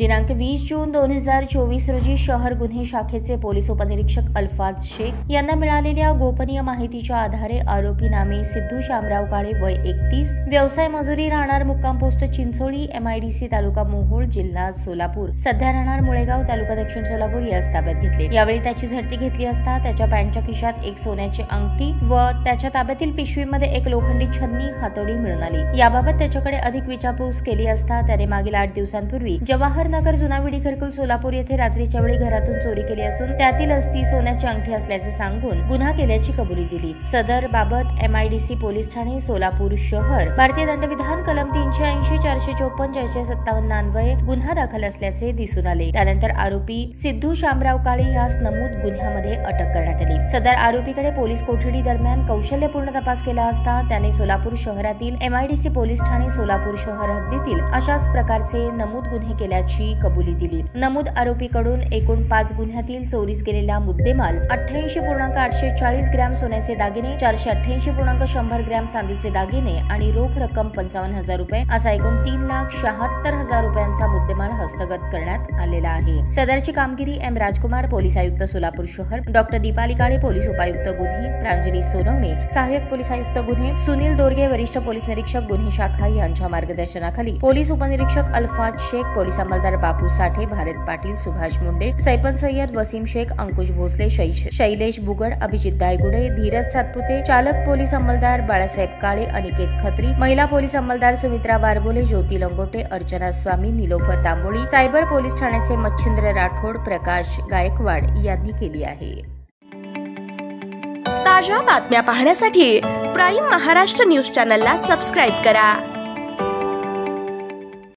दिनांक 20 जून 2024 रोजी शहर गुन्हे शाखेचे पोलीस उपनिरीक्षक अल्फाज शेख यांना मिळालेल्या गोपनीय माहितीच्या आधारे आरोपी नामे सिद्धू शामराव काळे वय 31, व्यवसाय मजुरी, राहणार मुक्काम पोस्ट चिंचोळी, MIDC तालुका मोहोळ, जिल्हा सोलापूर, सध्या राहणार मुळेगाव, तालुका दक्षिण सोलापूर यास ताब्यात घेतले। यावेळी त्याची झडती घेतली असता त्याच्या पॅन्टच्या खिशात एक सोन्याची अंगठी व त्याच्या ताब्यातील पिशवीमध्ये एक लोखंडी छन्नी, हातोडी मिळून आली। याबाबत त्याच्याकडे अधिक विचारपूस केली असता त्याने मागील 8 दिवसांपूर्वी जवाहरनगर, जुनाविडी, खरकुल, सोलापूर येथे रात्रीच्या वेळी घरातून चोरी केली असून त्यातीलच ती सोन्याची अंगठी असल्याचे सांगून गुन्हा केल्याची कबुली दिली। सदर बाबत MIDC पोलीस ठाणे सोलापूर शहर भारतीय दंडविधान कलम 380, 454, 457 अन्वये गुन्हा दाखल असल्याचे दिसून आले। त्यानंतर आरोपी सिद्धू शामराव काळे यास नमूद गुन्ह्यामध्ये अटक करण्यात आली। सदर आरोपीकडे पोलीस कोठडी दरम्यान कौशल्यपूर्ण तपास केला असता त्याने सोलापूर शहरातील MIDC पोलीस ठाणे सोलापूर शहर हद्दीतील अशाच प्रकारचे नमूद गुन्हे केल्याची कबुली दिली। नमूद आरोपीकडून एकूण 5 गुन्ह्यातील चोरीस गेलेला मुद्देमाल 88.840 ग्रॅम सोन्याचे दागिने, 488.100 ग्रॅम चांदीचे दागिने आणि रोख रक्कम 55,000 रुपये असा एकूण 3,76,000 रुपयांचा मुद्देमाल हस्तगत करण्यात आलेला आहे। सदरची कामगिरी M. राजकुमार, पोलीस आयुक्त सोलापूर शहर, डॉ. दीपाली काळे, पोलीस उपायुक्त गुन्हे, प्रांजली सोनवणे, सहाय्यक पोलीस आयुक्त गुन्हे, सुनील दोरगे, वरिष्ठ पोलीस निरीक्षक गुन्हे शाखा यांच्या मार्गदर्शनाखाली पोलीस उपनिरीक्षक अल्फाज शेख, पोलीस अंमलदार बापू साठे, भारत पाटील, सुभाष मुंडे, सैफन सय्यद, वसीम शेख, अंकुश भोसले, शैलेश बुगड, अभिजित दायगुडे, धीरज सातपुते, चालक पोलीस अंमलदार बाळासाहेब काळे, अनिकेत खत्री, महिला पोलीस अंमलदार सुमित्रा बारबोले, ज्योती लंगोटे, अर्चना स्वामी, निलोफर तांबोळी, सायबर पोलीस ठाण्याचे मच्छिंद्र राठोड, प्रकाश गायकवाड यांनी केली आहे। ताज्या बातम्या पाहण्यासाठी प्राईम महाराष्ट्र न्यूज चॅनलला सबस्क्राईब करा।